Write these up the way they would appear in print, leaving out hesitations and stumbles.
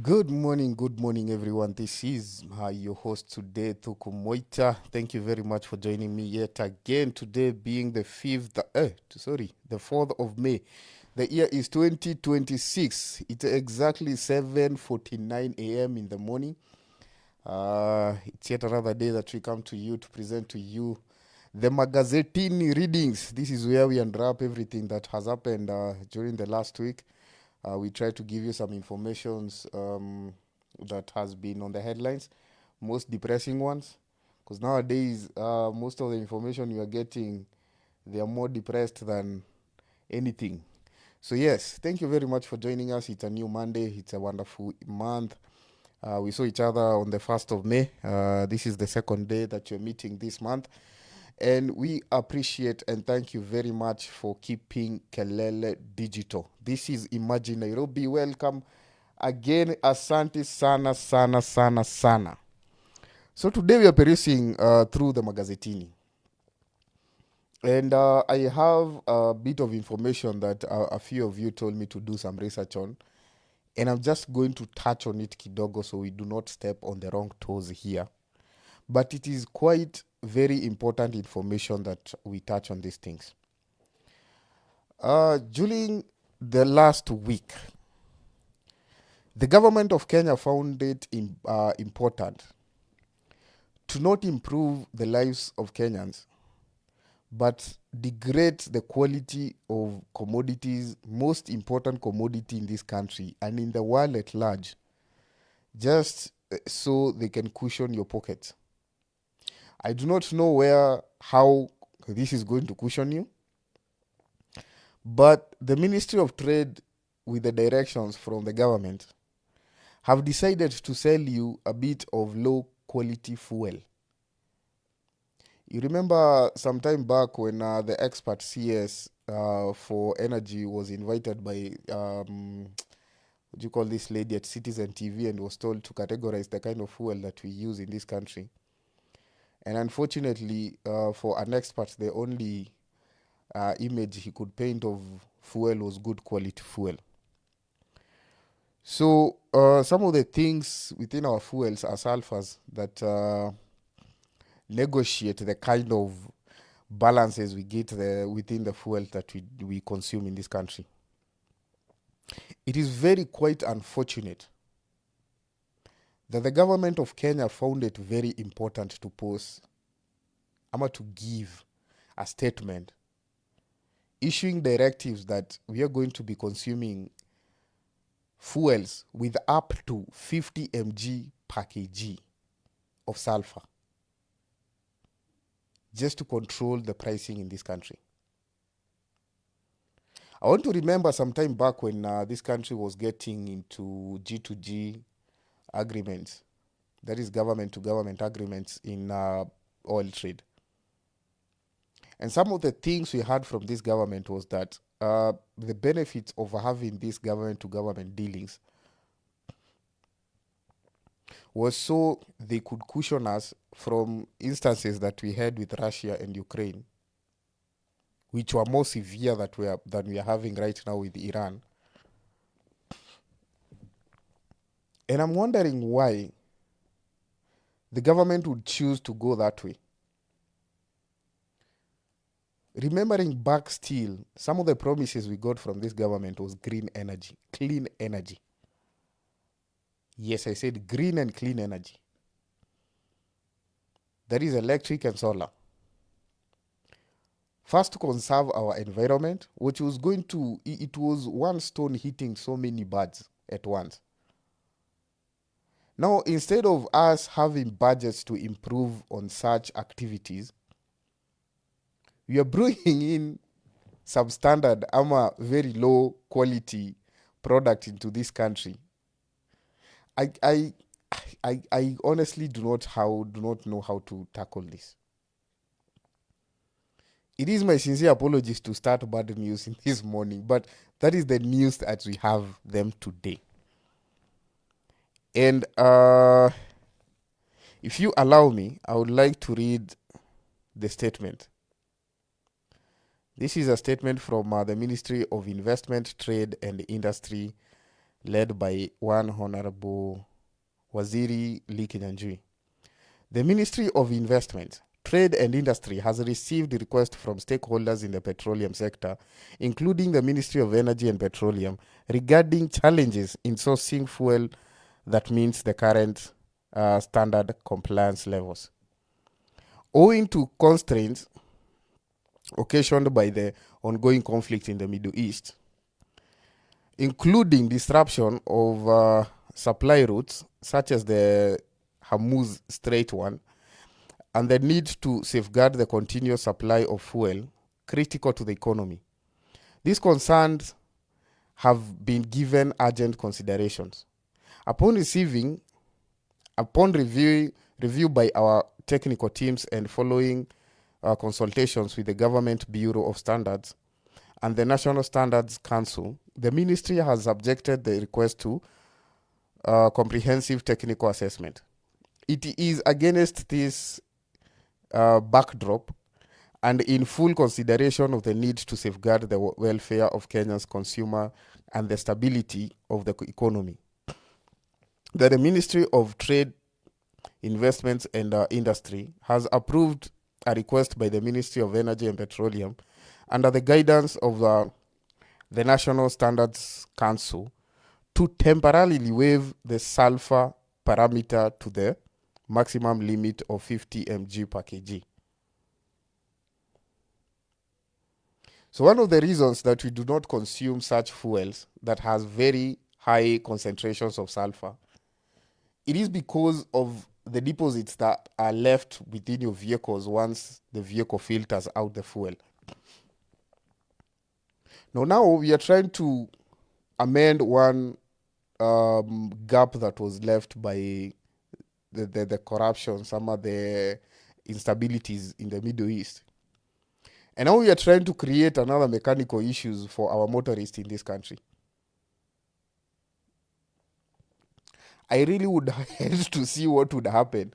Good morning, everyone. This is your host today, Tuku Moita. Thank you very much for joining me yet again. Today being the 4th of May. The year is 2026. It's exactly 7:49 a.m. in the morning. It's yet another day that we come to you to present to you the Magazetini readings. This is where we unwrap everything that has happened during the last week. We try to give you some informations that has been on the headlines, most depressing ones, because nowadays most of the information you are getting, they are more depressed than anything. So yes, thank you very much for joining us. It's a new Monday. It's a wonderful month. We saw each other on the 1st of May. This is the second day that you're meeting this month. And we appreciate and thank you very much for keeping Kelele digital. This is Imagine Nairobi. Welcome again. Asante sana, sana, sana, sana. So today we are perusing through the Magazetini. And I have a bit of information that a few of you told me to do some research on. And I'm just going to touch on it kidogo so we do not step on the wrong toes here. But it is quite very important information that we touch on these things. During the last week, the government of Kenya found it important to not improve the lives of Kenyans, but degrade the quality of commodities, most important commodity in this country and in the world at large, just so they can cushion your pockets. I do not know how this is going to cushion you, but the Ministry of Trade, with the directions from the government, have decided to sell you a bit of low quality fuel. You remember some time back when the expert CS for energy was invited by, what do you call this lady at Citizen TV, and was told to categorize the kind of fuel that we use in this country. And unfortunately, for an expert, the only image he could paint of fuel was good quality fuel. So some of the things within our fuels are sulfurs that negotiate the kind of balances we get within the fuel that we consume in this country. It is very quite unfortunate that the government of Kenya found it very important to post, to give a statement issuing directives that we are going to be consuming fuels with up to 50 mg per kg of sulfur, just to control the pricing in this country. I want to remember some time back when this country was getting into G2G agreements, that is government to government agreements in oil trade. And some of the things we heard from this government was that the benefits of having these government to government dealings was so they could cushion us from instances that we had with Russia and Ukraine, which were more severe than we are having right now with Iran. And I'm wondering why the government would choose to go that way. Remembering back still, some of the promises we got from this government was green energy, clean energy. Yes, I said green and clean energy. That is electric and solar. First, to conserve our environment, which was it was one stone hitting so many birds at once. Now, instead of us having budgets to improve on such activities, we are bringing in substandard, very low quality product into this country. I honestly do not know how to tackle this. It is my sincere apologies to start bad news in this morning, but that is the news that we have them today. And if you allow me, I would like to read the statement. This is a statement from the Ministry of Investment, Trade and Industry led by one Honorable Waziri Lee Kinyanjui. The Ministry of Investment, Trade and Industry has received requests from stakeholders in the petroleum sector, including the Ministry of Energy and Petroleum, regarding challenges in sourcing fuel that meets the current standard compliance levels. Owing to constraints occasioned by the ongoing conflict in the Middle East, including disruption of supply routes such as the Hormuz Strait one, and the need to safeguard the continuous supply of fuel critical to the economy. These concerns have been given urgent considerations. Upon review by our technical teams and following consultations with the Government Bureau of Standards and the National Standards Council, the Ministry has subjected the request to comprehensive technical assessment. It is against this backdrop and in full consideration of the need to safeguard the welfare of Kenya's consumer and the stability of the economy that the Ministry of Trade, Investments and Industry has approved a request by the Ministry of Energy and Petroleum under the guidance of the National Standards Council to temporarily waive the sulfur parameter to the maximum limit of 50 mg per kg. So one of the reasons that we do not consume such fuels that has very high concentrations of sulfur, it is because of the deposits that are left within your vehicles once the vehicle filters out the fuel. Now we are trying to amend one gap that was left by the corruption, some of the instabilities in the Middle East. And now we are trying to create another mechanical issues for our motorists in this country. I really would hate to see what would happen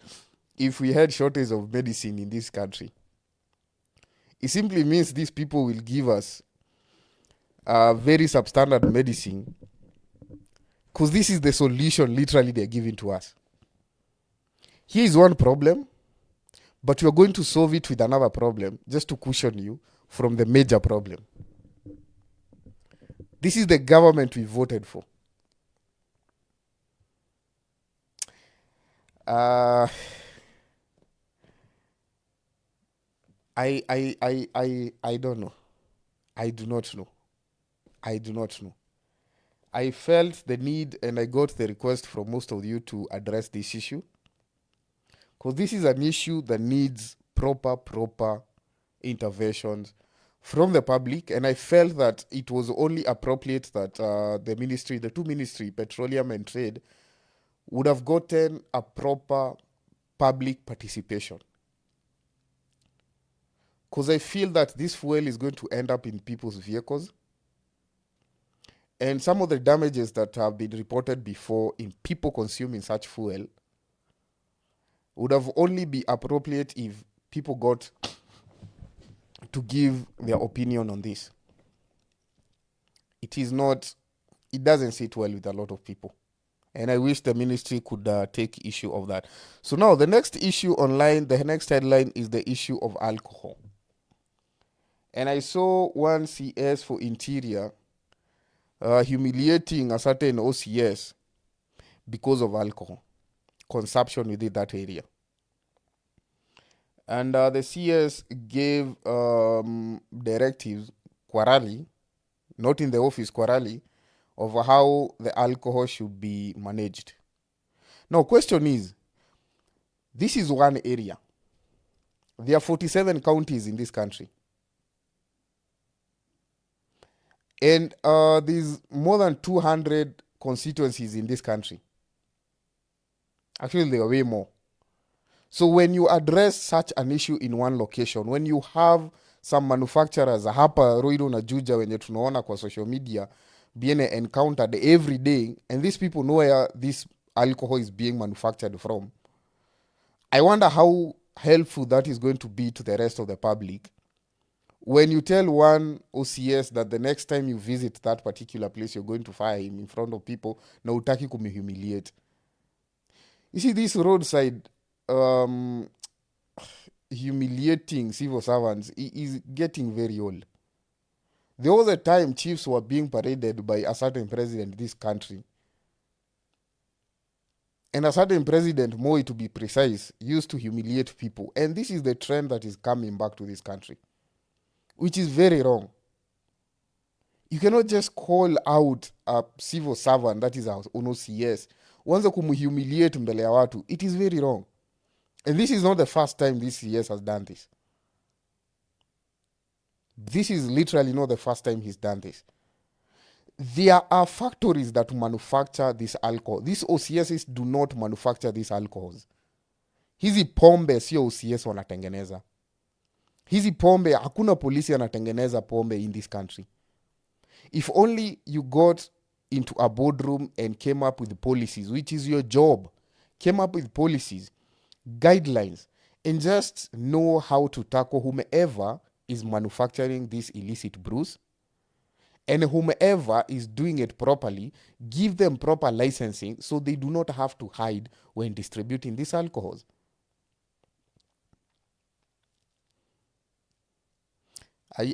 if we had shortage of medicine in this country. It simply means these people will give us very substandard medicine because this is the solution literally they're giving to us. Here is one problem, but you're going to solve it with another problem just to cushion you from the major problem. This is the government we voted for. I don't know. I do not know. I felt the need and I got the request from most of you to address this issue because this is an issue that needs proper interventions from the public, and I felt that it was only appropriate that the two ministry, Petroleum and Trade, would have gotten a proper public participation. Because I feel that this fuel is going to end up in people's vehicles. And some of the damages that have been reported before in people consuming such fuel would have only be appropriate if people got to give their opinion on this. It doesn't sit well with a lot of people. And I wish the ministry could take issue of that. So now the next issue online, the next headline is the issue of alcohol. And I saw one CS for Interior humiliating a certain OCS because of alcohol consumption within that area. And the CS gave directives, quarterly, not in the office, quarterly, of how the alcohol should be managed. Now, question is, this is one area. There are 47 counties in this country. And there's more than 200 constituencies in this country. Actually, there are way more. So when you address such an issue in one location, when you have some manufacturers, hapa Ruiru na Juja wenye tunaona kwa social media, being encountered every day, and these people know where this alcohol is being manufactured from, I wonder how helpful that is going to be to the rest of the public When you tell one OCS that the next time you visit that particular place, you're going to fire him in front of people, na utaki kumhumiliate. You see, this roadside um, humiliating civil servants is getting very old. There was a time chiefs were being paraded by a certain president in this country. And a certain president, Moi to be precise, used to humiliate people. And this is the trend that is coming back to this country, which is very wrong. You cannot just call out a civil servant that is an OCS uanze kumhumiliate mbele ya watu. It is very wrong. And this is not the first time this CS has done this. This is literally not the first time he's done this. There are factories that manufacture this alcohol. These OCSs do not manufacture these alcohols. Hizi pombe sio OCS wanatengeneza. Hizi pombe, hakuna polisi anatengeneza pombe in this country. If only you got into a boardroom and came up with policies, which is your job, came up with policies, guidelines, and just know how to tackle whomever is manufacturing these illicit brews, and whomever is doing it properly, give them proper licensing so they do not have to hide when distributing these alcohols.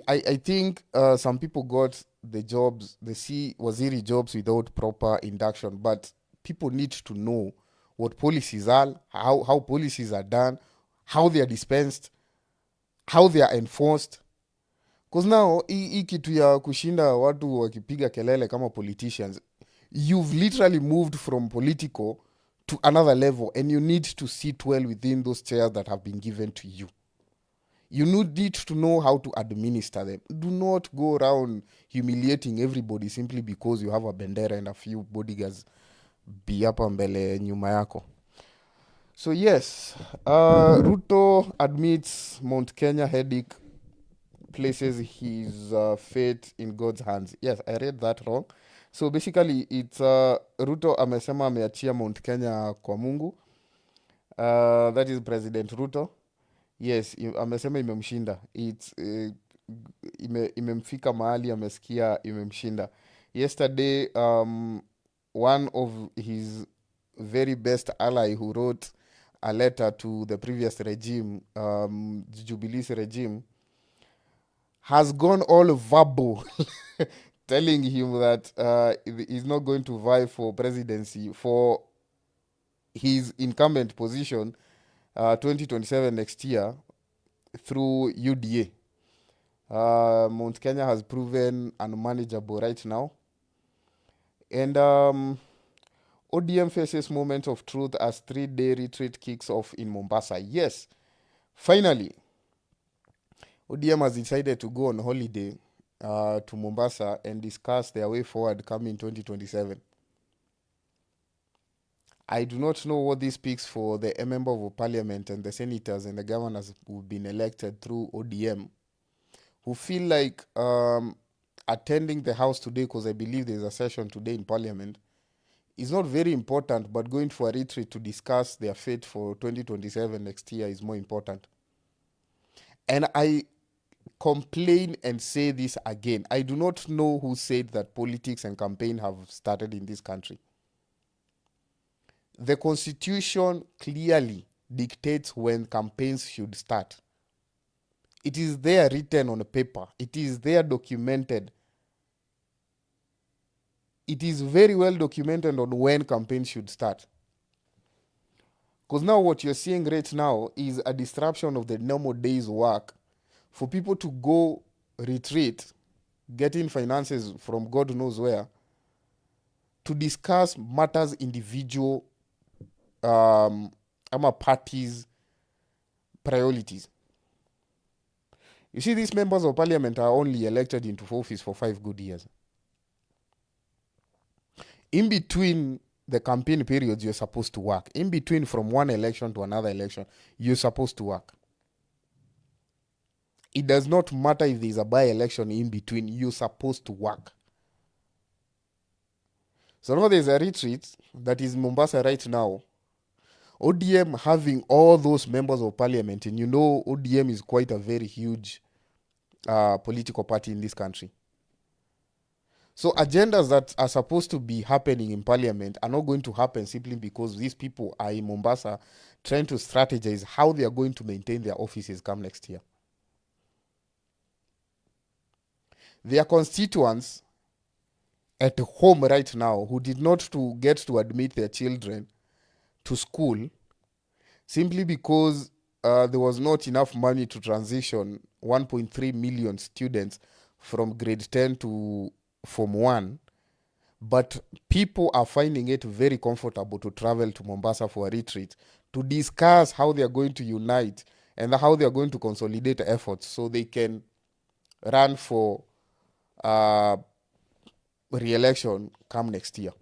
I think some people got the jobs, the waziri jobs without proper induction, but people need to know what policies are, how policies are done, how they are dispensed, how they are enforced. Because now, hii kitu ya kushinda watu wakipiga kelele kama politicians, you've literally moved from political to another level, and you need to sit well within those chairs that have been given to you. You need to know how to administer them. Do not go around humiliating everybody simply because you have a bendera and a few bodyguards be hapa mbele nyuma yako. So yes, Ruto admits Mount Kenya headache places his fate in God's hands. Yes, I read that wrong. So basically it's Ruto amesema ameachia Mount Kenya kwa Mungu. That is President Ruto. Yes, amesema imemshinda. It's imemfika mahali amesikia imemshinda. Yesterday one of his very best ally who wrote a letter to the previous regime, Jubilee's regime, has gone all verbal telling him that he's not going to vie for presidency for his incumbent position 2027 next year through UDA. Mount Kenya has proven unmanageable right now. And ODM faces moment of truth as 3-day retreat kicks off in Mombasa. Yes, finally, ODM has decided to go on holiday to Mombasa and discuss their way forward coming 2027. I do not know what this speaks for the member of parliament and the senators and the governors who've been elected through ODM, who feel like attending the house today, because I believe there's a session today in parliament, is not very important, but going for a retreat to discuss their fate for 2027 next year is more important. And I complain and say this again. I do not know who said that politics and campaign have started in this country. The Constitution clearly dictates when campaigns should start. It is there written on paper. It is there documented. It is very well documented on when campaigns should start. Because now what you're seeing right now is a disruption of the normal day's work for people to go retreat, getting finances from God knows where, to discuss matters individual parties' priorities. You see, these members of parliament are only elected into office for 5 good years. In between the campaign periods, you're supposed to work. In between, from one election to another election, you're supposed to work. It does not matter if there's a by-election in between, you're supposed to work. So now there's a retreat that is Mombasa right now. ODM having all those members of parliament, and you know ODM is quite a very huge political party in this country. So agendas that are supposed to be happening in parliament are not going to happen simply because these people are in Mombasa trying to strategize how they are going to maintain their offices come next year. Their constituents at home right now who did not to get to admit their children to school simply because there was not enough money to transition 1.3 million students from grade 10 to Form 1. But people are finding it very comfortable to travel to Mombasa for a retreat to discuss how they are going to unite and how they are going to consolidate efforts so they can run for uh, re-election come next year.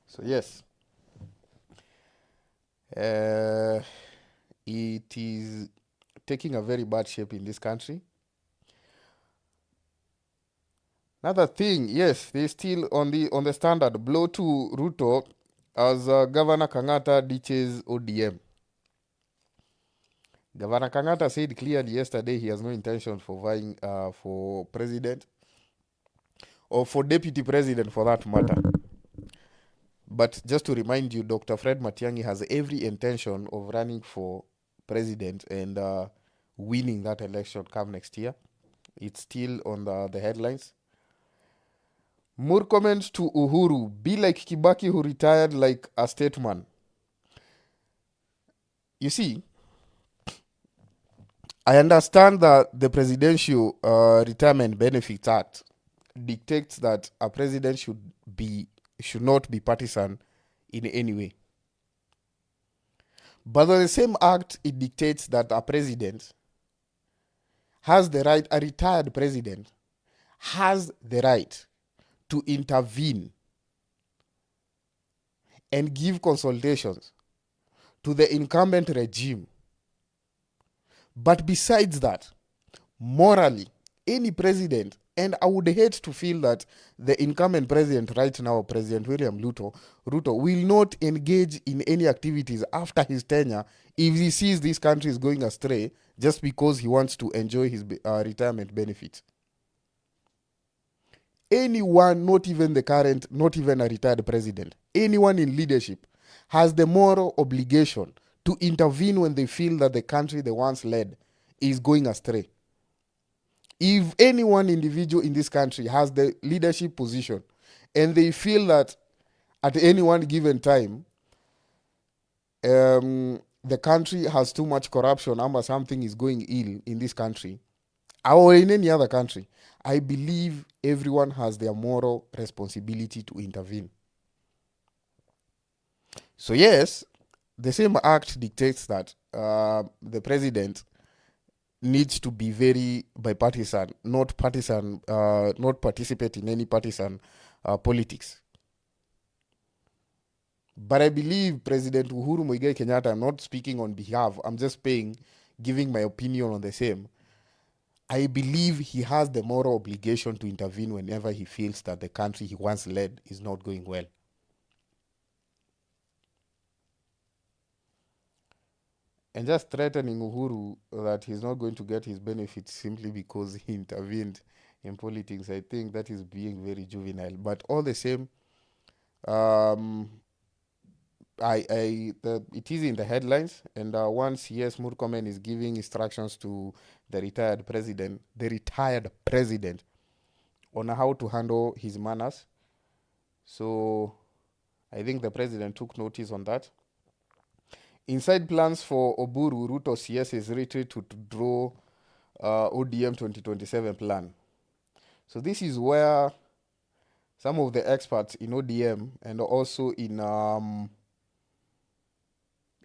So yes, uh, it is taking a very bad shape in this country. Another thing, yes, they still on the standard blow to Ruto as Governor Kangata ditches ODM. Governor Kangata said clearly yesterday he has no intention for vying for president or for deputy president for that matter. But just to remind you, Dr. Fred Matiang'i has every intention of running for president and winning that election come next year. It's still on the headlines. More comments to Uhuru. Be like Kibaki who retired like a statesman. You see, I understand that the Presidential Retirement Benefits Act dictates that a president should not be partisan in any way. But the same act, it dictates that a president has the right, a retired president has the right to intervene and give consultations to the incumbent regime. But besides that, morally, any president, and I would hate to feel that the incumbent president right now, President William Ruto, will not engage in any activities after his tenure if he sees this country is going astray just because he wants to enjoy his retirement benefits. Anyone, not even the current, not even a retired president, anyone in leadership has the moral obligation to intervene when they feel that the country they once led is going astray. If any one individual in this country has the leadership position and they feel that at any one given time the country has too much corruption or something is going ill in this country or in any other country, I believe everyone has their moral responsibility to intervene. So yes, the same act dictates that the president needs to be very bipartisan, not partisan, not participate in any partisan politics. But I believe President Uhuru Muigai Kenyatta, I'm not speaking on behalf, I'm just giving my opinion on the same. I believe he has the moral obligation to intervene whenever he feels that the country he once led is not going well. And just threatening Uhuru that he's not going to get his benefits simply because he intervened in politics, I think that is being very juvenile. But all the same, it is in the headlines, and once yes, Murkomen is giving instructions to the retired president on how to handle his manners. So I think the president took notice on that. Inside plans for Oburu, Ruto CS is ready to draw ODM 2027 plan. So this is where some of the experts in ODM and also in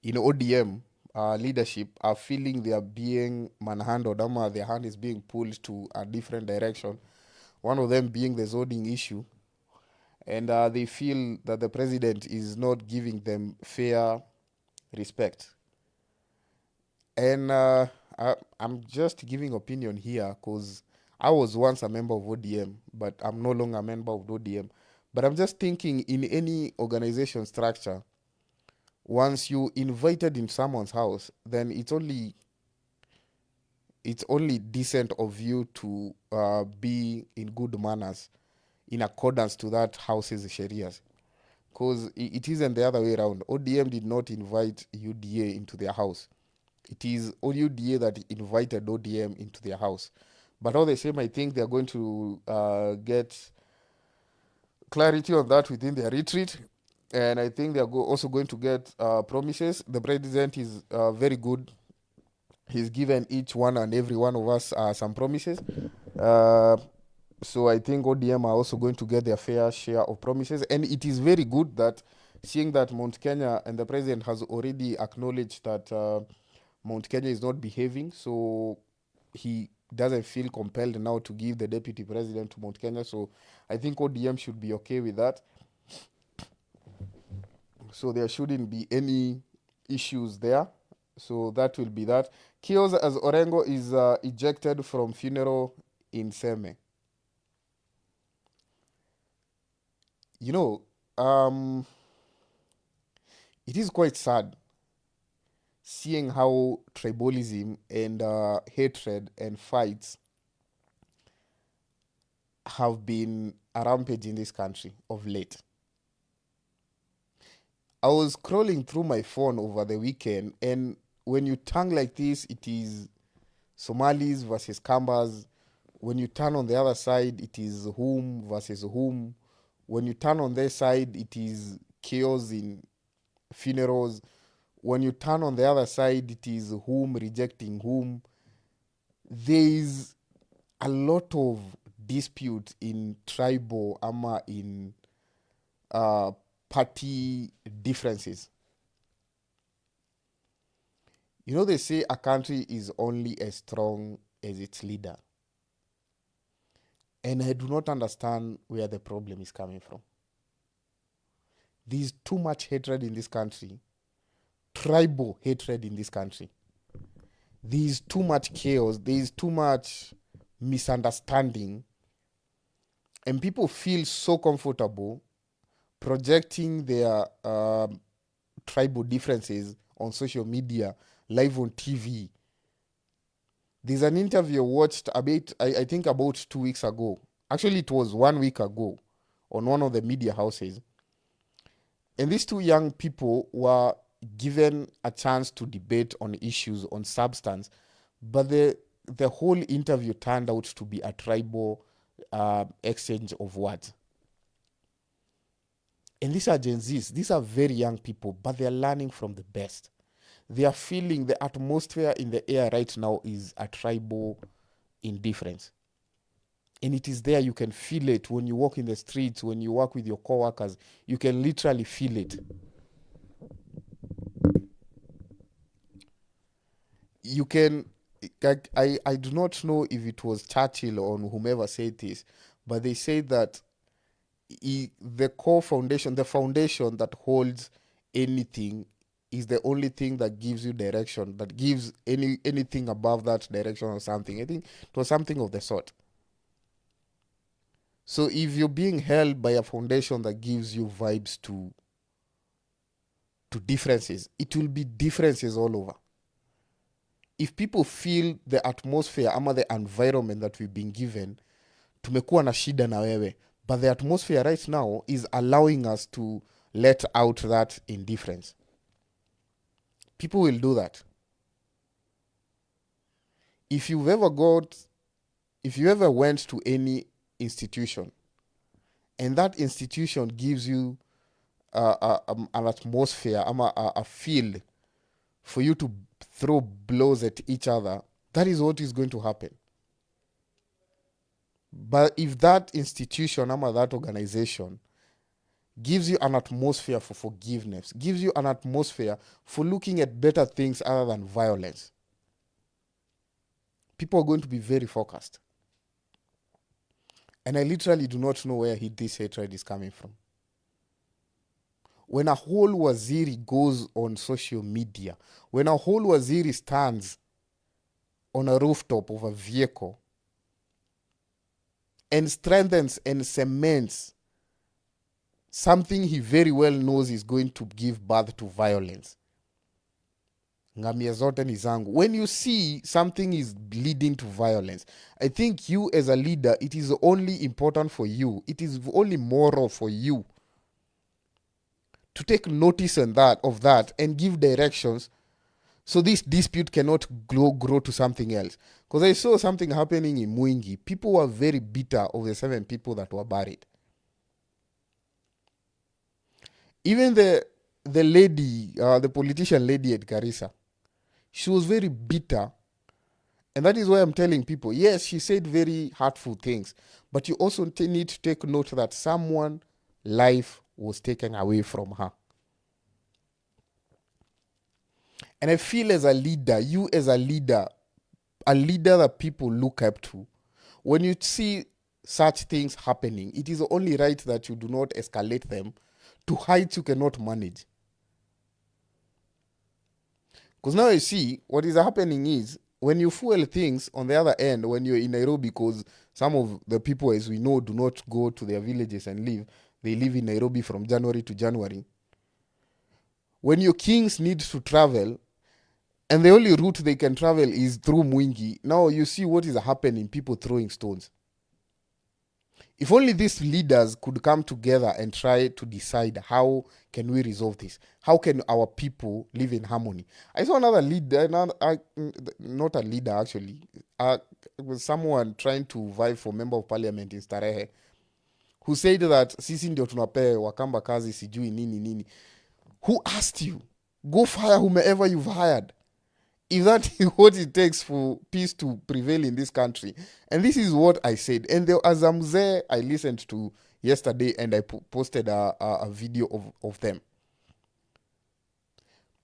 ODM leadership are feeling they are being manhandled, their hand is being pulled to a different direction. One of them being the zoning issue. And they feel that the president is not giving them fair respect. And I'm just giving opinion here because I was once a member of ODM, but I'm no longer a member of ODM. But I'm just thinking in any organization structure, once you invited in someone's house, then it's only it's only decent of you to be in good manners in accordance to that house's sharias. Because it isn't the other way around. ODM did not invite UDA into their house. It is UDA that invited ODM into their house. But all the same, I think they're going to get clarity on that within their retreat. And I think they're also going to get promises. The president is very good. He's given each one and every one of us some promises. Uh, so I think ODM are also going to get their fair share of promises. And it is very good that seeing that Mount Kenya and the president has already acknowledged that Mount Kenya is not behaving. So he doesn't feel compelled now to give the deputy president to Mount Kenya. So I think ODM should be okay with that. So there shouldn't be any issues there. So that will be that. Kios as Orengo is ejected from funeral in Seme. You know, it is quite sad seeing how tribalism and hatred and fights have been a rampage in this country of late. I was scrolling through my phone over the weekend, and when you turn like this, it is Somalis versus Kambas. When you turn on the other side, it is whom versus whom. When you turn on their side, it is chaos in funerals. When you turn on the other side, it is whom rejecting whom. There is a lot of dispute in tribal in party differences. You know, they say a country is only as strong as its leader. And I do not understand where the problem is coming from. There's too much hatred in this country, tribal hatred in this country. There's too much chaos, there's too much misunderstanding, and people feel so comfortable projecting their tribal differences on social media, live on TV. There's an interview I watched I think about 2 weeks ago. Actually, it was 1 week ago on one of the media houses. And these two young people were given a chance to debate on issues, on substance, but the whole interview turned out to be a tribal exchange of words. And these are Gen Zs. These are very young people, but they're learning from the best. They are feeling the atmosphere in the air right now is a tribal indifference. And it is there. You can feel it when you walk in the streets, when you work with your coworkers. You can literally feel it. You can, I do not know if it was Churchill or whomever said this, but they say that the core foundation, the foundation that holds anything is the only thing that gives you direction, that gives anything above that direction or something. I think it was something of the sort. So if you're being held by a foundation that gives you vibes to differences, it will be differences all over. If people feel the atmosphere ama the environment that we've been given, tumekuwa na shida na wewe, but the atmosphere right now is allowing us to let out that indifference. People will do that. If you ever went to any institution and that institution gives you an atmosphere, a field for you to throw blows at each other, that is what is going to happen. But if that institution, that organization gives you an atmosphere for forgiveness, gives you an atmosphere for looking at better things other than violence, people are going to be very focused. And I literally do not know where this hatred is coming from. When a whole waziri goes on social media, when a whole waziri stands on a rooftop of a vehicle and strengthens and cements something he very well knows is going to give birth to violence, ngamia zote ni zangu. When you see something is leading to violence, I think you as a leader, it is only important for you, it is only moral for you to take notice of that and give directions so this dispute cannot grow to something else. Because I saw something happening in Mwingi. People were very bitter of the 7 people that were buried. Even the lady, the politician lady at Garissa, she was very bitter. And that is why I'm telling people, yes, she said very hurtful things, but you also need to take note that someone's life was taken away from her. And I feel as a leader, you as a leader that people look up to, when you see such things happening, it is only right that you do not escalate them to heights you cannot manage. Because now you see, what is happening is, when you fuel things on the other end, when you're in Nairobi, because some of the people, as we know, do not go to their villages and live, they live in Nairobi from January to January. When your kings need to travel, and the only route they can travel is through Mwingi, now you see what is happening, people throwing stones. If only these leaders could come together and try to decide how can we resolve this? How can our people live in harmony? I saw another leader, not a leader actually, it was someone trying to vie for member of parliament in Starehe, who said that sisi ndio tunape Wakamba kazi sijui nini nini. Who asked you? Go fire whomever you've hired. If that is what it takes for peace to prevail in this country. And this is what I said. And there, as I'm there, I listened to yesterday and I posted a video of them.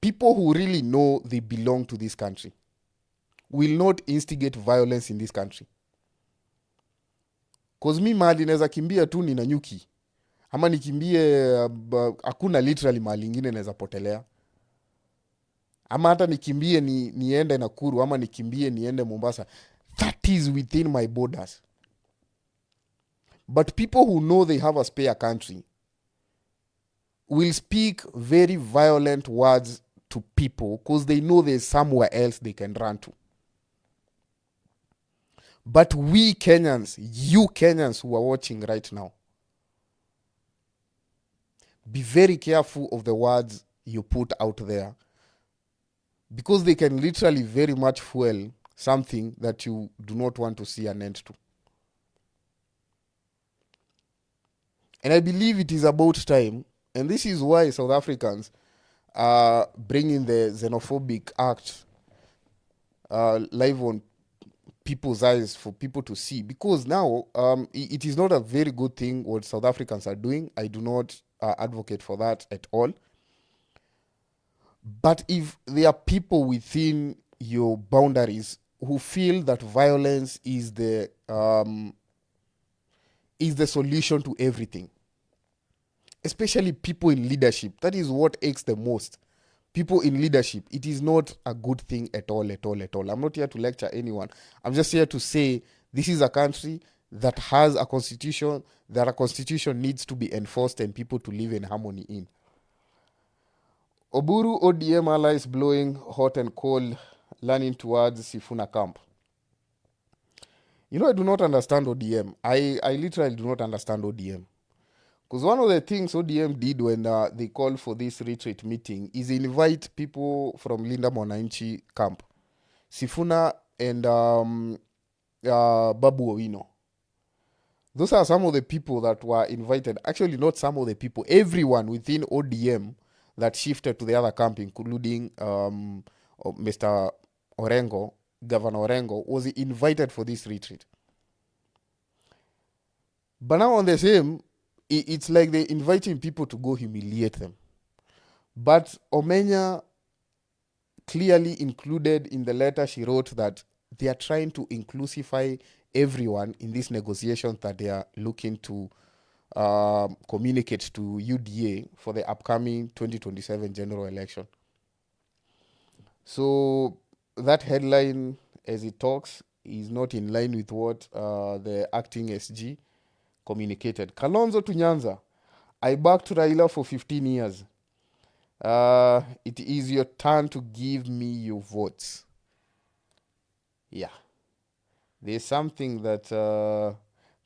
People who really know they belong to this country will not instigate violence in this country. Because mi mahali naweza kimbia tu nina nyuki. Ama nikimbie, hakuna literally mahali ingine naweza potelea. Ama hata nikimbie niende Nakuru, ama nikimbie niende Mombasa. That is within my borders. But people who know they have a spare country will speak very violent words to people because they know there's somewhere else they can run to. But we Kenyans, you Kenyans who are watching right now, be very careful of the words you put out there, because they can literally very much fuel something that you do not want to see an end to. And I believe it is about time, and this is why South Africans are bringing the xenophobic act live on people's eyes for people to see. Because now it is not a very good thing what South Africans are doing. I do not advocate for that at all. But if there are people within your boundaries who feel that violence is the solution to everything, especially people in leadership, that is what aches the most. People in leadership, it is not a good thing at all. I'm not here to lecture anyone. I'm just here to say this is a country that has a constitution, that a constitution needs to be enforced and people to live in harmony in. Oburu ODM allies blowing hot and cold, leaning towards Sifuna camp. You know, I do not understand ODM. I literally do not understand ODM. Because one of the things ODM did when they called for this retreat meeting is invite people from Linda Mwananchi camp. Sifuna and Babu Owino. Those are some of the people that were invited. Actually, not some of the people. Everyone within ODM that shifted to the other camp, including Mr. Orengo, Governor Orengo, was invited for this retreat. But now on the same, it's like they're inviting people to go humiliate them. But Omenya clearly included in the letter she wrote that they are trying to inclusify everyone in these negotiations that they are looking to communicate to UDA for the upcoming 2027 general election. So that headline, as it talks, is not in line with what the acting SG communicated. Kalonzo to Nyanza, I backed Raila for 15 years. It is your turn to give me your votes. Yeah. There's something that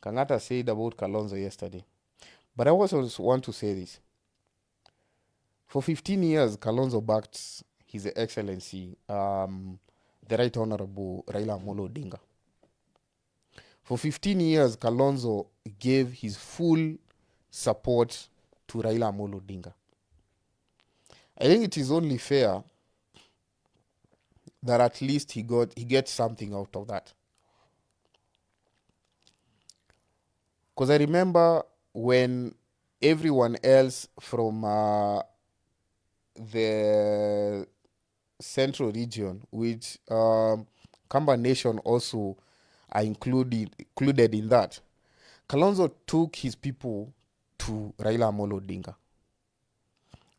Kangata said about Kalonzo yesterday. But I also want to say this. For 15 years, Kalonzo backed His Excellency, the Right Honorable Raila Amolo Odinga. For 15 years, Kalonzo gave his full support to Raila Amolo Odinga. I think it is only fair that at least he gets something out of that. Because I remember when everyone else from the central region, which Kamba Nation also are included in that, Kalonzo took his people to Raila Amolo Odinga.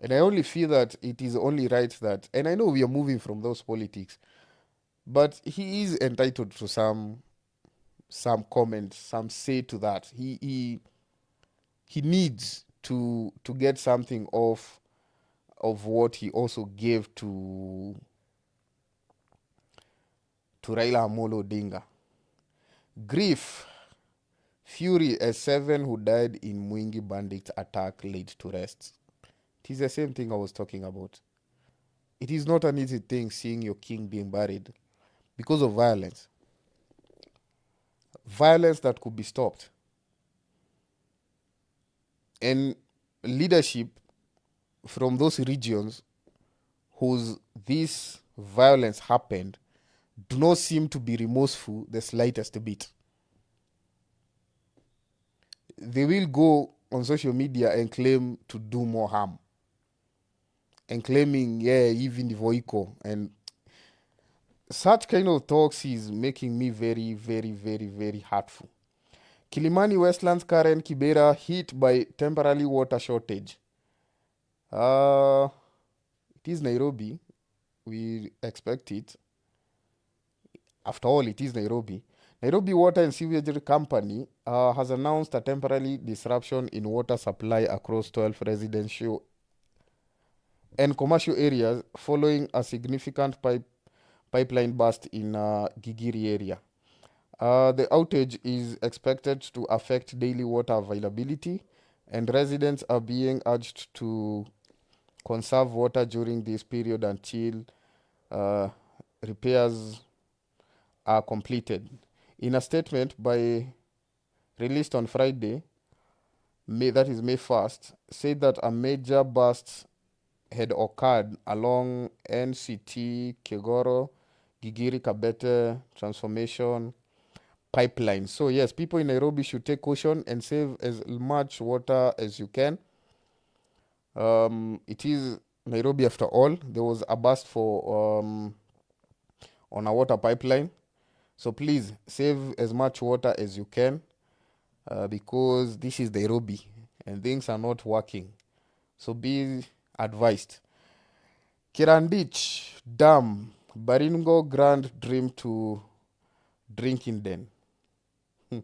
And I only feel that it is only right that, and I know we are moving from those politics, but he is entitled to some comment, some say to that. He needs to get something of what he also gave to Raila Amolo Odinga. Grief, fury, as 7 who died in Mwingi bandit attack laid to rest. It is the same thing I was talking about. It is not an easy thing seeing your king being buried because of violence. Violence that could be stopped. And leadership from those regions whose this violence happened do not seem to be remorseful the slightest bit. They will go on social media and claim to do more harm. And claiming, yeah, even Voiko. And such kind of talks is making me very, very, very, very hurtful. Kilimani Westlands, Karen, Kibera hit by temporary water shortage. It is Nairobi. We expect it. After all, it is Nairobi. Nairobi Water and Sewage Company has announced a temporary disruption in water supply across 12 residential and commercial areas following a significant pipeline burst in Gigiri area. The outage is expected to affect daily water availability, and residents are being urged to conserve water during this period until repairs are completed. In a statement released on Friday, that is May 1st, said that a major burst had occurred along NCT Kegoro Gigiri Kabete transformation pipeline. So yes, people in Nairobi should take caution and save as much water as you can. It is Nairobi after all. There was a burst for on a water pipeline. So please save as much water as you can because this is Nairobi and things are not working. So be advised. Kirandich Dam, Baringo Grand Dream to Drinking Den. This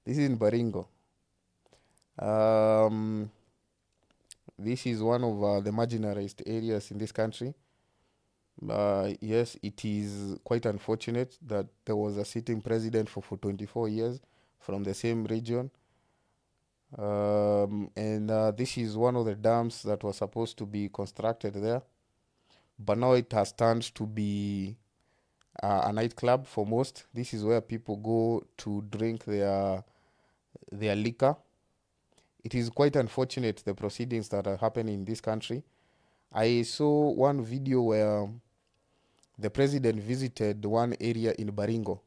is in Baringo. This is one of the marginalized areas in this country. Yes, it is quite unfortunate that there was a sitting president for 24 years from the same region. And this is one of the dams that was supposed to be constructed there. But now it has turned to be a nightclub for most. This is where people go to drink their liquor. It is quite unfortunate, the proceedings that are happening in this country. I saw one video where the president visited one area in Baringo,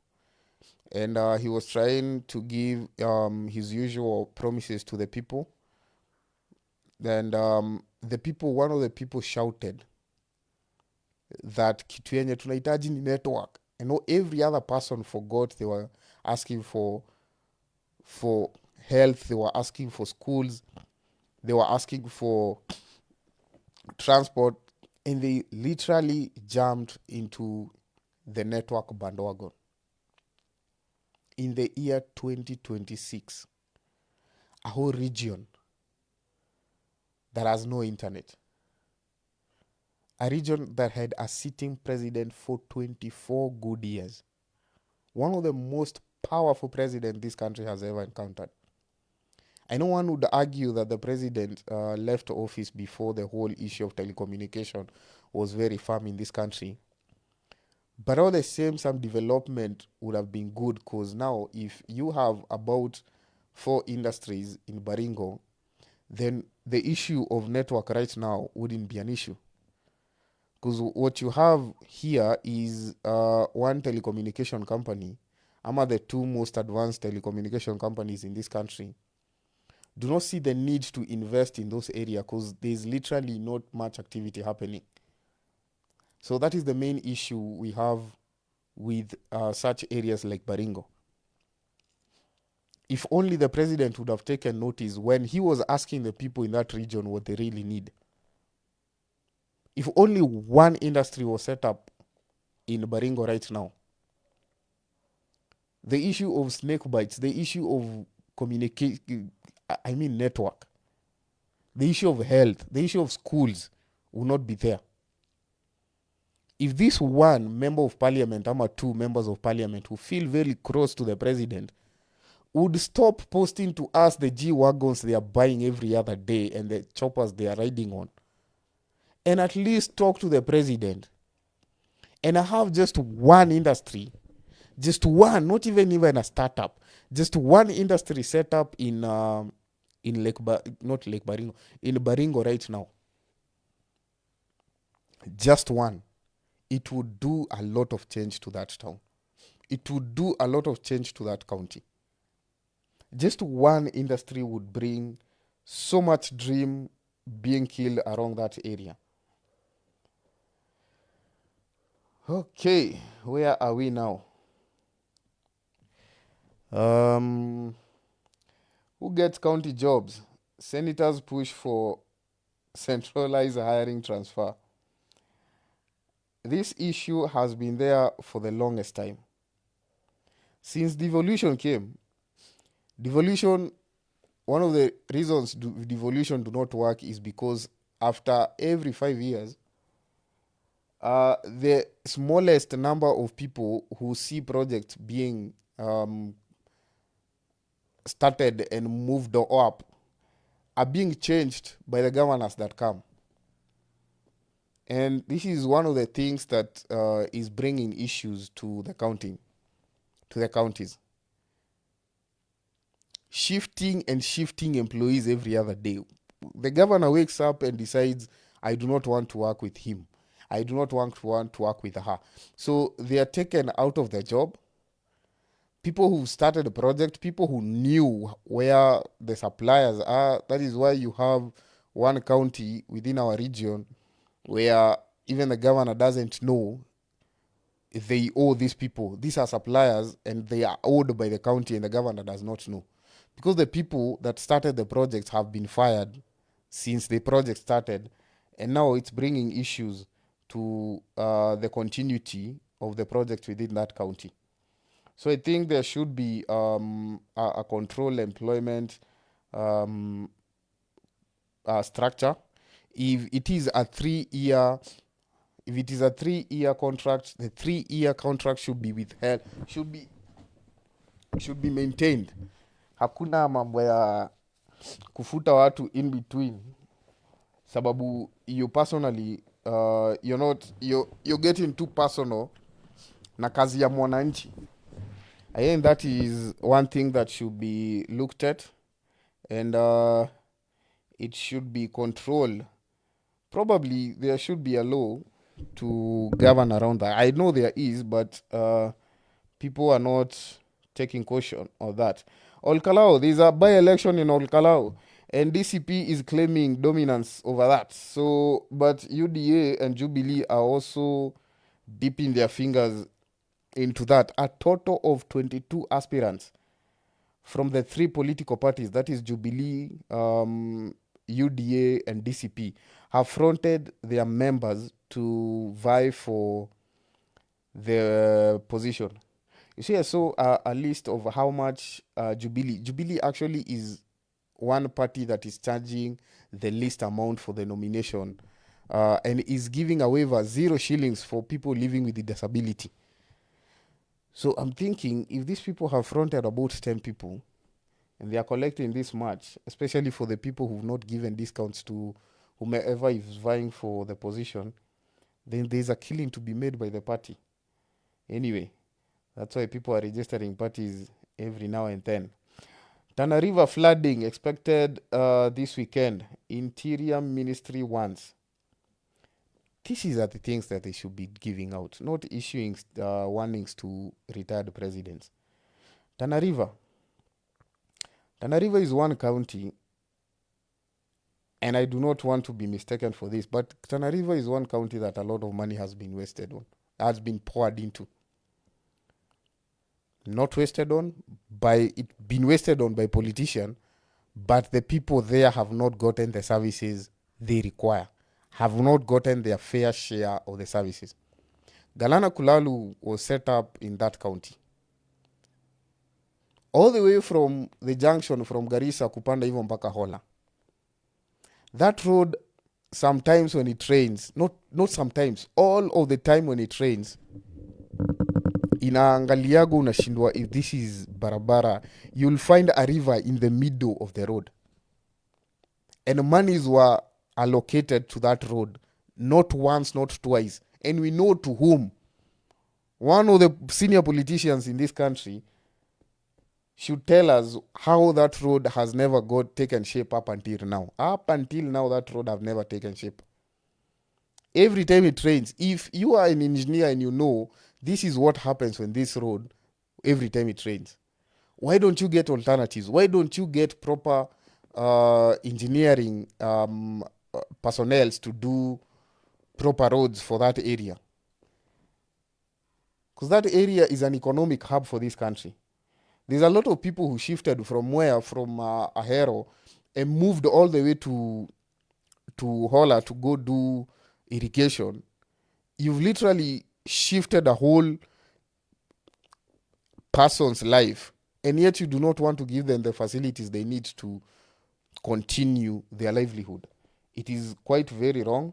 and he was trying to give his usual promises to the people. And one of the people shouted that kitu yenye tunahitaji ni network. I know every other person forgot. They were asking for health, they were asking for schools, they were asking for transport, and they literally jumped into the network bandwagon. In the year 2026, a whole region that has no internet. a region that had a sitting president for 24 good years. One of the most powerful presidents this country has ever encountered. I know one would argue that the president left office before the whole issue of telecommunication was very firm in this country. But all the same, some development would have been good, because now if you have about 4 industries in Baringo, then the issue of network right now wouldn't be an issue. Because what you have here is one telecommunication company, among the two most advanced telecommunication companies in this country, do not see the need to invest in those areas because there's literally not much activity happening. So that is the main issue we have with such areas like Baringo. If only the president would have taken notice when he was asking the people in that region what they really need. If only one industry was set up in Baringo right now, the issue of snake bites, the issue of communication, network, the issue of health, the issue of schools will not be there. If this one member of parliament, or 2 members of parliament who feel very close to the president, would stop posting to us the G-Wagons they are buying every other day and the choppers they are riding on, and at least talk to the president, and I have just one industry, just one, not even a startup, just one industry set up in not Lake Baringo, in Baringo right now, just one, it would do a lot of change to that town. It would do a lot of change to that county. Just one industry would bring so much dream being killed around that area. Okay, where are we now? Who gets county jobs? Senators push for centralized hiring transfer. This issue has been there for the longest time. Since devolution came, one of the reasons devolution do not work is because after every 5 years, the smallest number of people who see projects being started and moved up are being changed by the governors that come. And this is one of the things that is bringing issues to the counties. Shifting employees every other day. The governor wakes up and decides, I do not want to work with him. I do not want to work with her. So they are taken out of their job. People who started the project, people who knew where the suppliers are. That is why you have one county within our region where even the governor doesn't know if they owe these people. These are suppliers and they are owed by the county and the governor does not know. Because the people that started the project have been fired since the project started, and now it's bringing issues to the continuity of the project within that county. So I think there should be a controlled employment structure. If it is a 3-year contract, the 3-year contract should be withheld, should be maintained. Hakuna mambo ya kufuta watu in between, sababu you personally you're getting too personal na kazi ya mwananchi. I think that is one thing that should be looked at, and it should be controlled. Probably there should be a law to govern around that. I know there is, but people are not taking caution of that. Olkalao, there's a by-election in Olkalao, and DCP is claiming dominance over that. So, but UDA and Jubilee are also dipping their fingers into that. A total of 22 aspirants from the 3 political parties, that is Jubilee, UDA, and DCP, have fronted their members to vie for the position. You see, I saw a list of how much Jubilee actually is one party that is charging the least amount for the nomination and is giving a waiver 0 shillings for people living with a disability. So I'm thinking, if these people have fronted about 10 people and they are collecting this much, especially for the people who've not given discounts to whomever is vying for the position, then there's a killing to be made by the party. Anyway, that's why people are registering parties every now and then. Tana River flooding expected this weekend. Interior Ministry wants. These are the things that they should be giving out, not issuing warnings to retired presidents. Tana River. Tana River is one county, and I do not want to be mistaken for this, but Tana River is one county that a lot of money has been wasted on, has been poured into. Not wasted on by it, been wasted on by politicians, but the people there have not gotten the services they require, have not gotten their fair share of the services. Galana Kulalu was set up in that county. All the way from the junction from Garissa kupanda hivyo mpaka Hola. That road, sometimes when it rains, not sometimes, all of the time when it rains, inaangaliago unashindwa if this is barabara, you'll find a river in the middle of the road. And monies were allocated to that road, not once, not twice. And we know to whom. One of the senior politicians in this country should tell us how that road has never got taken shape up until now. Up until now, that road have never taken shape. Every time it rains, if you are an engineer and you know this is what happens when this road, every time it rains, why don't you get alternatives? Why don't you get proper engineering personnel to do proper roads for that area? Because that area is an economic hub for this country. There's a lot of people who shifted from Ahero and moved all the way to Hola to go do irrigation. You've literally shifted a whole person's life, and yet you do not want to give them the facilities they need to continue their livelihood. It is quite very wrong.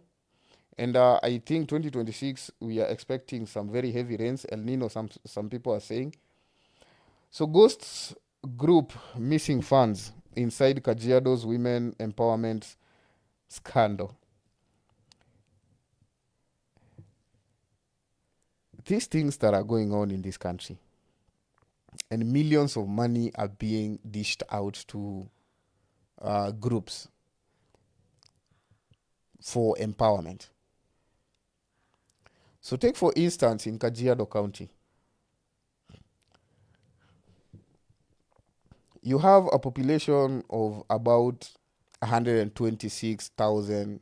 And I think 2026, we are expecting some very heavy rains. El Nino, some people are saying. So Ghosts Group missing funds inside Kajiado's women empowerment scandal. These things that are going on in this country, and millions of money are being dished out to groups for empowerment. So take for instance in Kajiado County, you have a population of about 126,000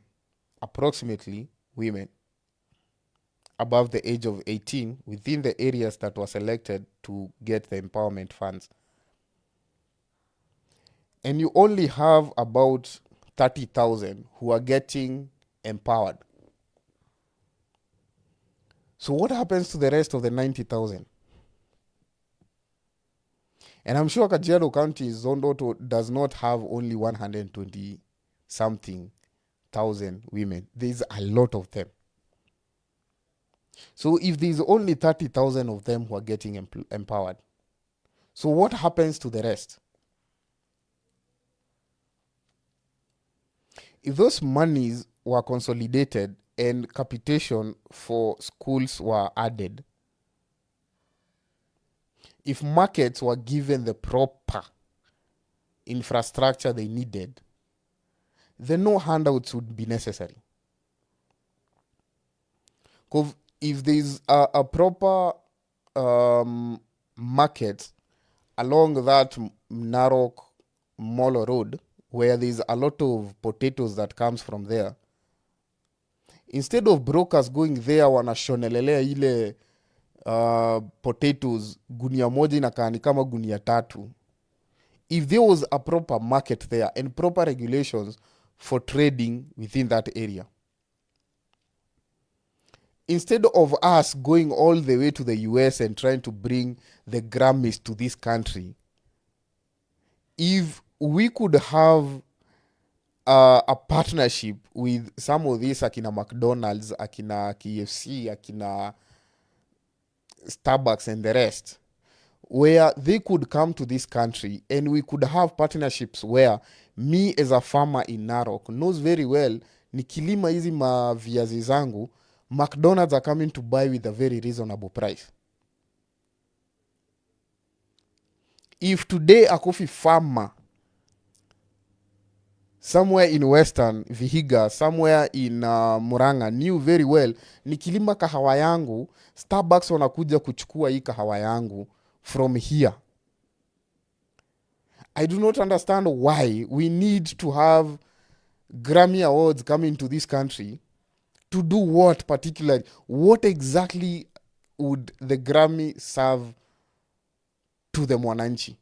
approximately women above the age of 18 within the areas that were selected to get the empowerment funds. And you only have about 30,000 who are getting empowered. So what happens to the rest of the 90,000? And I'm sure Kajiado County Zondo does not have only 120 something thousand women. There's a lot of them. So if there's only 30,000 of them who are getting empowered, so what happens to the rest? If those monies were consolidated and capitation for schools were added, if markets were given the proper infrastructure they needed, then no handouts would be necessary. Because if there's a proper market along that Narok Molo Road, where there's a lot of potatoes that comes from there, instead of brokers going there wanashonelelea ile potatoes gunia moja inakaa ni kama gunia tatu, if there was a proper market there and proper regulations for trading within that area, instead of us going all the way to the US and trying to bring the Grammys to this country, if we could have a partnership with some of these akina McDonald's, akina KFC, akina Starbucks and the rest, where they could come to this country and we could have partnerships where me as a farmer in Narok knows very well nikilima hizi maviazi zangu, McDonald's are coming to buy with a very reasonable price. If today a coffee farmer somewhere in Western Vihiga, somewhere in Muranga knew very well nikilima kahawa yangu, Starbucks wanakuja kuchukua hii kahawa yangu from here, I do not understand why we need to have Grammy Awards coming to this country to do what particularly? What exactly would the Grammy serve to the mwananchi?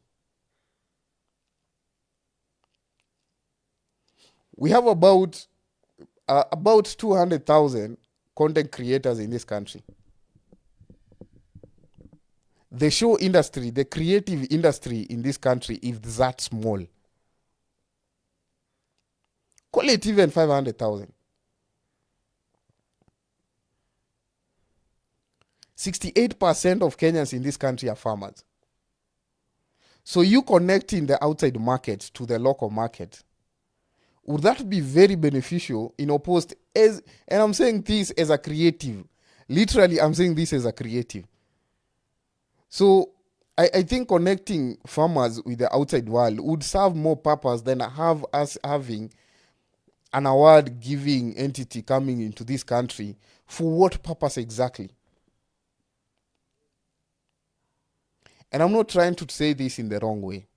We have about 200,000 content creators in this country. The show industry, the creative industry in this country is that small. Call it even 500,000. 68% of Kenyans in this country are farmers. So you connecting the outside market to the local market, would that be very beneficial in opposed as, and I'm saying this as a creative. Literally, I'm saying this as a creative. So I think connecting farmers with the outside world would serve more purpose than have us having an award giving entity coming into this country. For what purpose exactly? And I'm not trying to say this in the wrong way.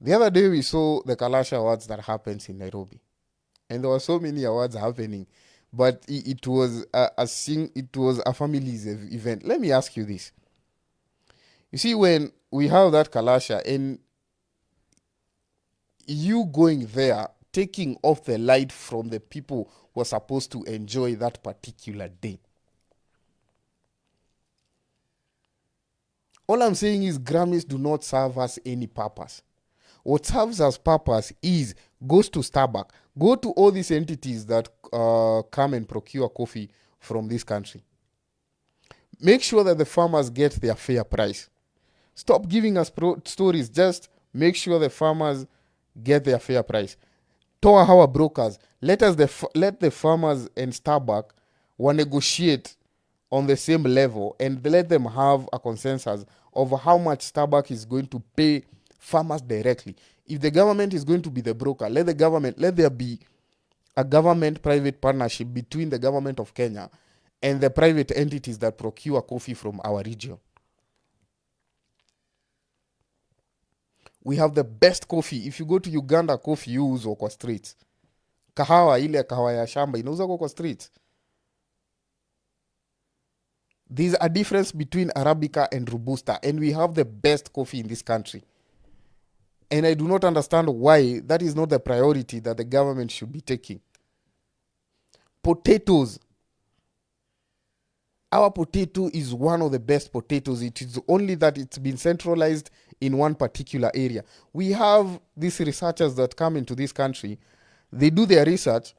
The other day we saw the Kalasha Awards that happens in Nairobi. And there were so many awards happening. But it was a family's event. Let me ask you this. You see, when we have that Kalasha and you going there, taking off the light from the people who are supposed to enjoy that particular day. All I'm saying is Grammys do not serve us any purpose. What serves us purpose is goes to Starbucks, go to all these entities that come and procure coffee from this country. Make sure that the farmers get their fair price. Stop giving us stories. Just make sure the farmers get their fair price. Toa our brokers. Let the farmers and Starbucks negotiate on the same level and let them have a consensus of how much Starbucks is going to pay farmers directly. If the government is going to be the broker, let there be a government-private partnership between the government of Kenya and the private entities that procure coffee from our region. We have the best coffee. If you go to Uganda, coffee huuzwa kwa streets. Kahawa ile kahawa ya shamba inauzwa kwa streets. There's a difference between Arabica and Robusta, and we have the best coffee in this country. And I do not understand why that is not the priority that the government should be taking. Potatoes. Our potato is one of the best potatoes. It is only that it's been centralized in one particular area. We have these researchers that come into this country. They do their research.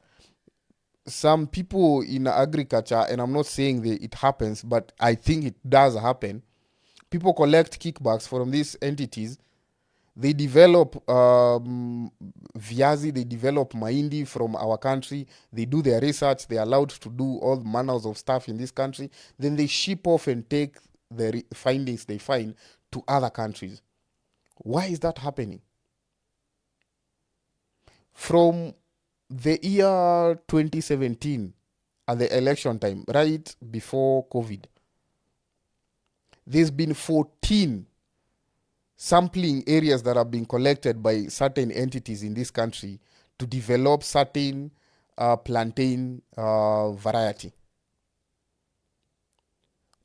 Some people in agriculture, and I'm not saying that it happens, but I think it does happen. People collect kickbacks from these entities. They develop viazi, they develop mahindi from our country. They do their research. They're allowed to do all manners of stuff in this country. Then they ship off and take the findings they find to other countries. Why is that happening? From the year 2017, at the election time, right before COVID, there's been 14 sampling areas that have been collected by certain entities in this country to develop certain plantain variety.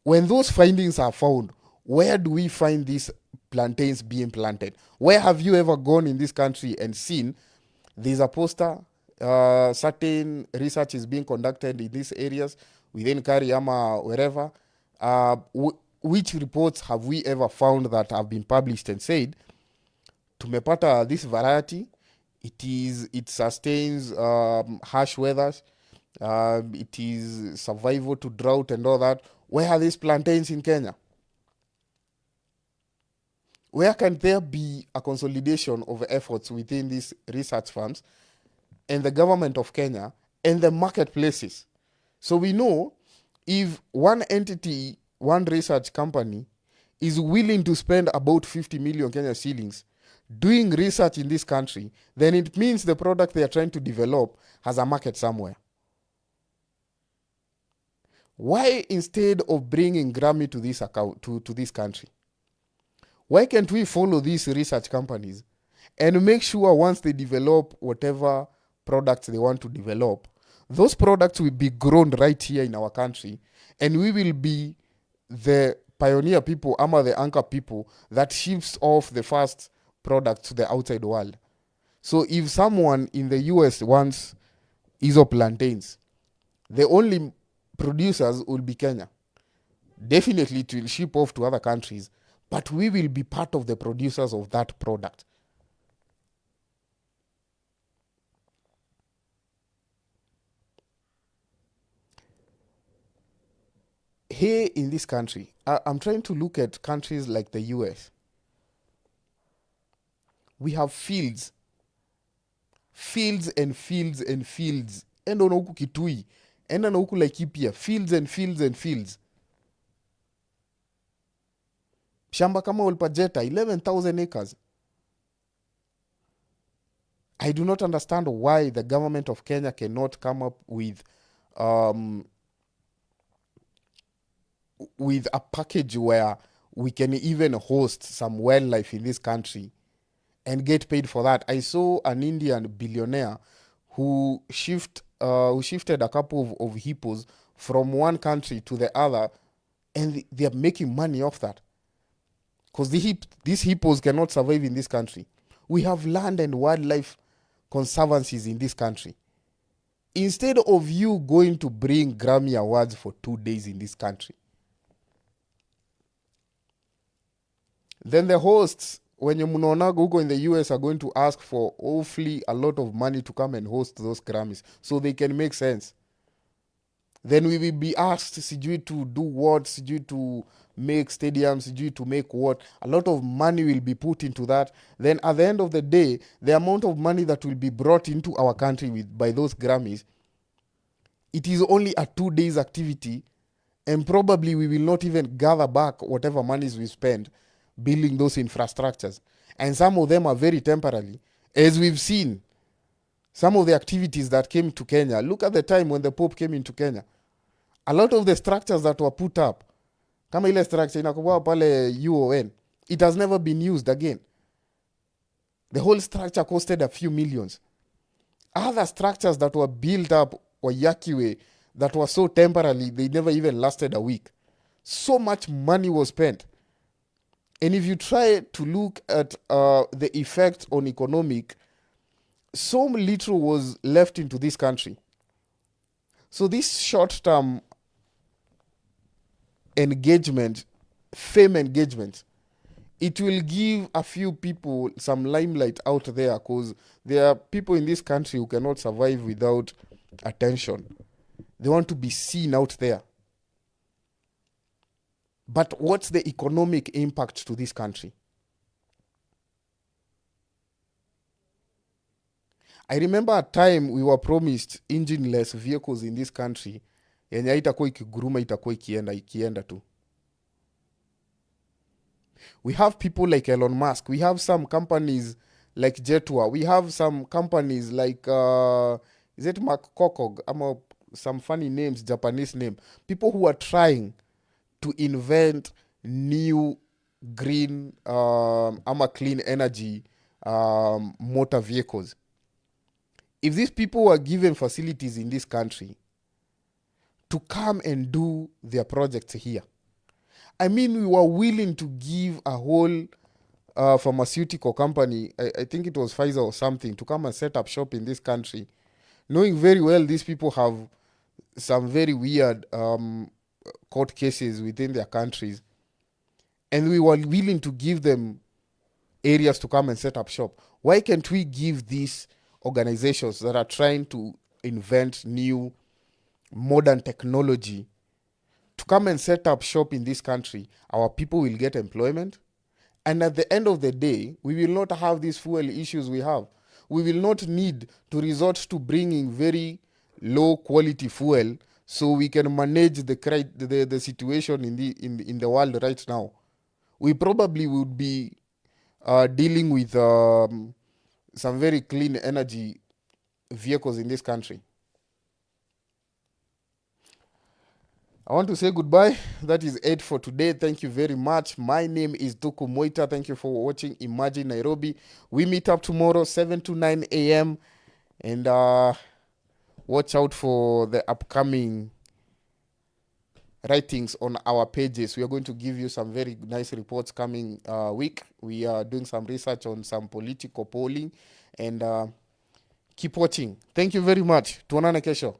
When those findings are found, where do we find these plantains being planted? Where have you ever gone in this country and seen there's a poster, certain research is being conducted in these areas, within Kariama, wherever? Which reports have we ever found that have been published and said, tumepata this variety, It sustains harsh weathers. It is survival to drought and all that. Where are these plantains in Kenya? Where can there be a consolidation of efforts within these research firms and the government of Kenya and the marketplaces? So we know if one entity, one research company is willing to spend about 50 million Kenya shillings doing research in this country, then it means the product they are trying to develop has a market somewhere. Why, instead of bringing Grammy to this account, to this country, why can't we follow these research companies and make sure once they develop whatever products they want to develop, those products will be grown right here in our country, and we will be the pioneer people, ama the anchor people that ships off the first product to the outside world. So if someone in the US wants ISO plantains, the only producers will be Kenya. Definitely it will ship off to other countries, but we will be part of the producers of that product. Here in this country, I'm trying to look at countries like the US. We have fields and fields and fields. Enda na huku Kitui, enda na huku Laikipia, fields and fields and fields. Shamba kama Olpajeta, 11,000 acres. I do not understand why the government of Kenya cannot come up with a package where we can even host some wildlife in this country and get paid for that. I saw an Indian billionaire who shifted a couple of hippos from one country to the other, and they are making money off that. Because these hippos cannot survive in this country. We have land and wildlife conservancies in this country. Instead of you going to bring Grammy Awards for 2 days in this country, then the hosts, when you mnaonaga huko in the US, are going to ask for hopefully a lot of money to come and host those Grammys so they can make sense. Then we will be asked sijui to do what, sijui to make stadiums, sijui to make what. A lot of money will be put into that. Then at the end of the day, the amount of money that will be brought into our country by those Grammys, it is only a 2 days activity, and probably we will not even gather back whatever monies we spend building those infrastructures. And some of them are very temporary. As we've seen, some of the activities that came to Kenya, look at the time when the Pope came into Kenya. A lot of the structures that were put up, kama ile structure inakuwa pale UON, it has never been used again. The whole structure costed a few millions. Other structures that were built up or Yakiwe that were so temporarily, they never even lasted a week. So much money was spent. And if you try to look at the effect on economic, so little was left into this country. So this short-term engagement, fame engagement, it will give a few people some limelight out there, because there are people in this country who cannot survive without attention. They want to be seen out there. But what's the economic impact to this country? I remember a time we were promised engine-less vehicles in this country, yenye haitakuwa ikiguruma, itakuwa ikienda tu. We have people like Elon Musk. We have some companies like Jetua. We have some companies like, is it Mark Kokog? Some funny names, Japanese name. People who are trying to invent new green, clean energy motor vehicles. If these people were given facilities in this country to come and do their projects here, I mean, we were willing to give a whole pharmaceutical company, I think it was Pfizer or something, to come and set up shop in this country, knowing very well these people have some very weird court cases within their countries. And we were willing to give them areas to come and set up shop. Why can't we give these organizations that are trying to invent new modern technology to come and set up shop in this country? Our people will get employment. And at the end of the day, we will not have these fuel issues we have. We will not need to resort to bringing very low quality fuel so we can manage the situation in the world right now. We probably would be dealing with some very clean energy vehicles in this country. I want to say goodbye. That is it for today. Thank you very much. My name is Tuku Moita. Thank you for watching Imagine Nairobi. We meet up tomorrow, 7 to 9 a.m. And watch out for the upcoming writings on our pages. We are going to give you some very nice reports coming week. We are doing some research on some political polling. And keep watching. Thank you very much. Tuonane kesho.